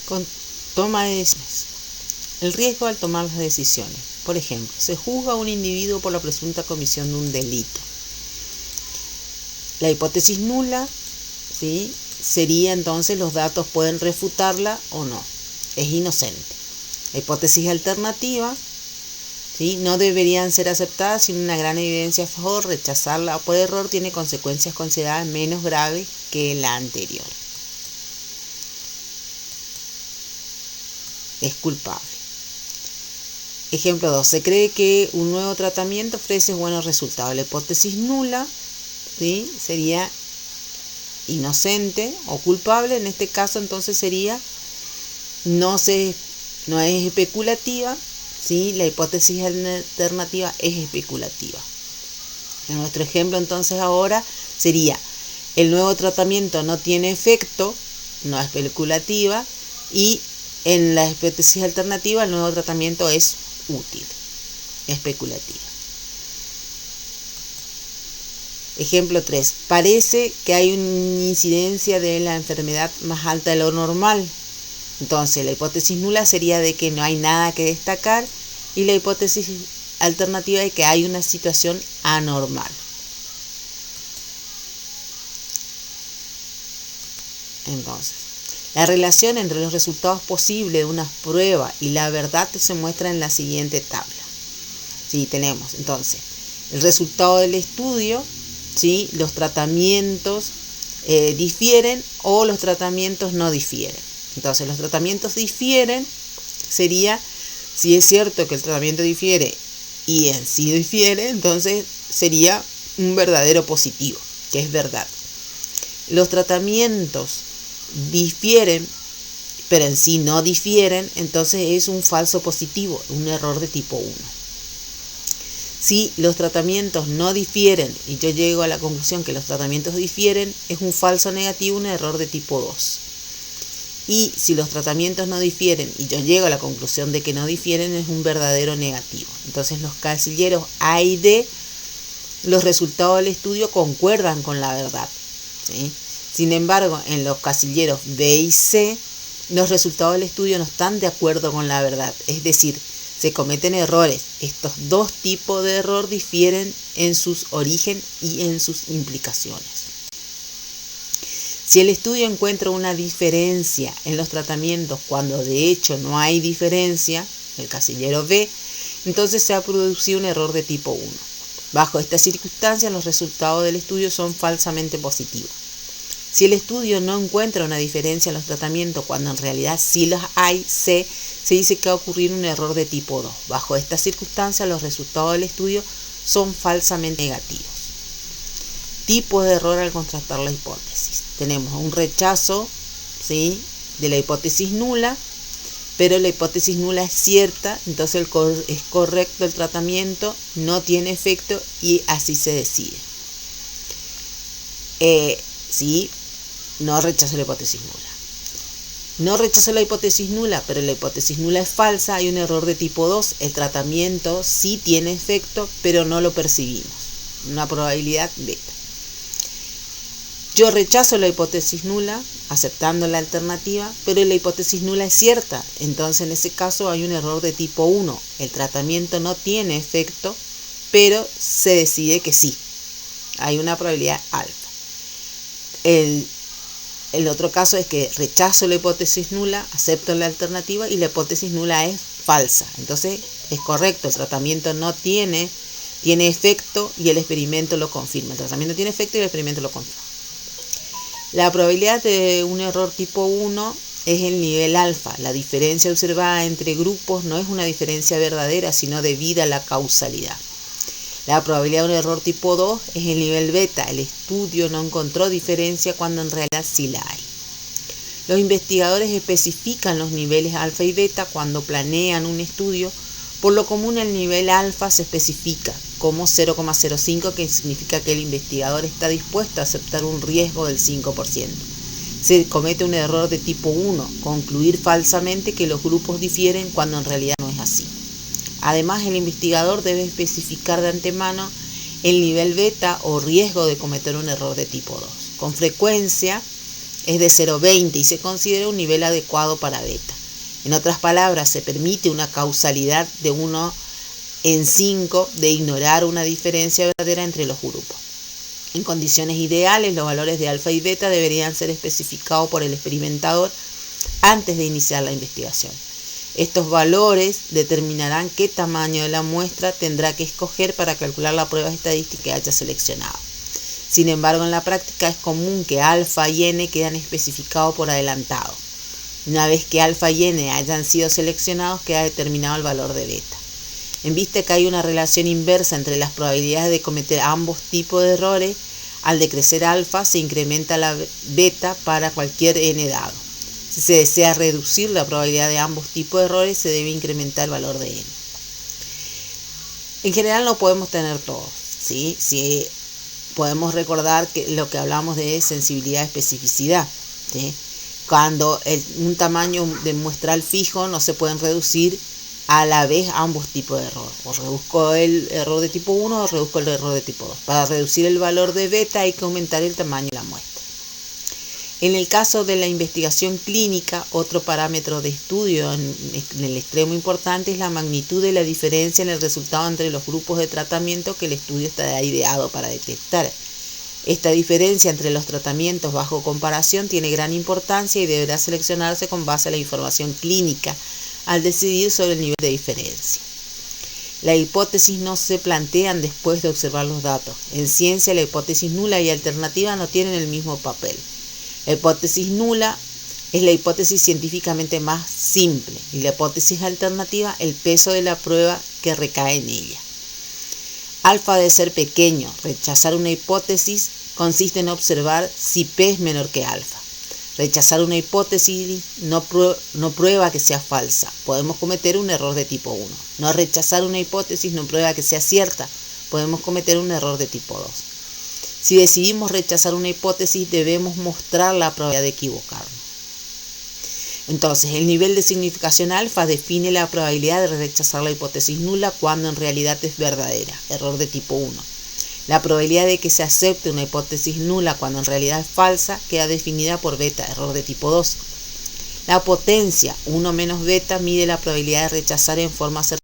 Con toma de decisiones. El riesgo al tomar las decisiones. Por ejemplo, se juzga a un individuo por la presunta comisión de un delito. La hipótesis nula, ¿sí?, sería entonces los datos pueden refutarla o no. Es inocente. La hipótesis alternativa, ¿sí?, no deberían ser aceptadas sin una gran evidencia a favor. Rechazarla por error tiene consecuencias consideradas menos graves que la anterior. Es culpable. Ejemplo 2. Se cree que un nuevo tratamiento ofrece buenos resultados. La hipótesis nula, ¿sí?, sería inocente o culpable. En este caso entonces sería no es especulativa, ¿sí? La hipótesis alternativa es especulativa. En nuestro ejemplo entonces ahora sería el nuevo tratamiento no tiene efecto, no es especulativa, y en la hipótesis alternativa el nuevo tratamiento es útil, especulativa. Ejemplo 3. Parece que hay una incidencia de la enfermedad más alta de lo normal. Entonces la hipótesis nula sería de que no hay nada que destacar, y la hipótesis alternativa de que hay una situación anormal. Entonces, la relación entre los resultados posibles de una prueba y la verdad se muestra en la siguiente tabla. Sí, tenemos entonces el resultado del estudio, ¿sí?, los tratamientos difieren o los tratamientos no difieren. Entonces los tratamientos difieren sería, si es cierto que el tratamiento difiere y en sí difiere, entonces sería un verdadero positivo, que es verdad. Los tratamientos difieren, pero en sí no difieren, entonces es un falso positivo, un error de tipo 1. Si los tratamientos no difieren y yo llego a la conclusión que los tratamientos difieren, es un falso negativo, un error de tipo 2. Y si los tratamientos no difieren y yo llego a la conclusión de que no difieren, es un verdadero negativo. Entonces los casilleros A y D, los resultados del estudio concuerdan con la verdad, ¿sí? Sin embargo, en los casilleros B y C, los resultados del estudio no están de acuerdo con la verdad. Es decir, se cometen errores. Estos dos tipos de error difieren en sus origen y en sus implicaciones. Si el estudio encuentra una diferencia en los tratamientos cuando de hecho no hay diferencia, el casillero B, entonces se ha producido un error de tipo 1. Bajo estas circunstancias, los resultados del estudio son falsamente positivos. Si el estudio no encuentra una diferencia en los tratamientos cuando en realidad sí los hay, se dice que va a ocurrir un error de tipo 2. Bajo estas circunstancias, los resultados del estudio son falsamente negativos. Tipos de error al contrastar la hipótesis. Tenemos un rechazo, ¿sí?, de la hipótesis nula, pero la hipótesis nula es cierta, entonces es correcto el tratamiento, no tiene efecto y así se decide. Sí, no rechazo la hipótesis nula. No rechazo la hipótesis nula, pero la hipótesis nula es falsa, hay un error de tipo 2, el tratamiento sí tiene efecto, pero no lo percibimos, una probabilidad beta. Yo rechazo la hipótesis nula, aceptando la alternativa, pero la hipótesis nula es cierta, entonces en ese caso hay un error de tipo 1, el tratamiento no tiene efecto, pero se decide que sí, hay una probabilidad alta. El otro caso es que rechazo la hipótesis nula, acepto la alternativa y la hipótesis nula es falsa. Entonces es correcto, el tratamiento no tiene efecto y el experimento lo confirma. El tratamiento tiene efecto y el experimento lo confirma. La probabilidad de un error tipo 1 es el nivel alfa. La diferencia observada entre grupos no es una diferencia verdadera, sino debida a la causalidad. La probabilidad de un error tipo 2 es el nivel beta. El estudio no encontró diferencia cuando en realidad sí la hay. Los investigadores especifican los niveles alfa y beta cuando planean un estudio. Por lo común el nivel alfa se especifica como 0,05, que significa que el investigador está dispuesto a aceptar un riesgo del 5%. Se comete un error de tipo 1, concluir falsamente que los grupos difieren cuando en realidad no es así. Además, el investigador debe especificar de antemano el nivel beta o riesgo de cometer un error de tipo 2. Con frecuencia, es de 0,20 y se considera un nivel adecuado para beta. En otras palabras, se permite una causalidad de 1 en 5 de ignorar una diferencia verdadera entre los grupos. En condiciones ideales, los valores de alfa y beta deberían ser especificados por el experimentador antes de iniciar la investigación. Estos valores determinarán qué tamaño de la muestra tendrá que escoger para calcular la prueba estadística que haya seleccionado. Sin embargo, en la práctica es común que alfa y n quedan especificados por adelantado. Una vez que alfa y n hayan sido seleccionados, queda determinado el valor de beta. En vista que hay una relación inversa entre las probabilidades de cometer ambos tipos de errores, al decrecer alfa se incrementa la beta para cualquier n dado. Si se desea reducir la probabilidad de ambos tipos de errores, se debe incrementar el valor de n. En general no podemos tener todo, ¿sí? Si podemos recordar que lo que hablamos de sensibilidad y especificidad, ¿sí? Cuando un tamaño de muestral fijo no se pueden reducir a la vez ambos tipos de error. O reduzco el error de tipo 1 o reduzco el error de tipo 2. Para reducir el valor de beta hay que aumentar el tamaño de la muestra. En el caso de la investigación clínica, otro parámetro de estudio en el extremo importante es la magnitud de la diferencia en el resultado entre los grupos de tratamiento que el estudio está ideado para detectar. Esta diferencia entre los tratamientos bajo comparación tiene gran importancia y deberá seleccionarse con base a la información clínica al decidir sobre el nivel de diferencia. Las hipótesis no se plantean después de observar los datos. En ciencia, la hipótesis nula y alternativa no tienen el mismo papel. La hipótesis nula es la hipótesis científicamente más simple y la hipótesis alternativa el peso de la prueba que recae en ella. Alfa debe ser pequeño. Rechazar una hipótesis consiste en observar si P es menor que alfa. Rechazar una hipótesis no prueba que sea falsa. Podemos cometer un error de tipo 1. No rechazar una hipótesis no prueba que sea cierta. Podemos cometer un error de tipo 2. Si decidimos rechazar una hipótesis, debemos mostrar la probabilidad de equivocarnos. Entonces, el nivel de significación alfa define la probabilidad de rechazar la hipótesis nula cuando en realidad es verdadera, error de tipo 1. La probabilidad de que se acepte una hipótesis nula cuando en realidad es falsa queda definida por beta, error de tipo 2. La potencia 1 menos beta mide la probabilidad de rechazar en forma certera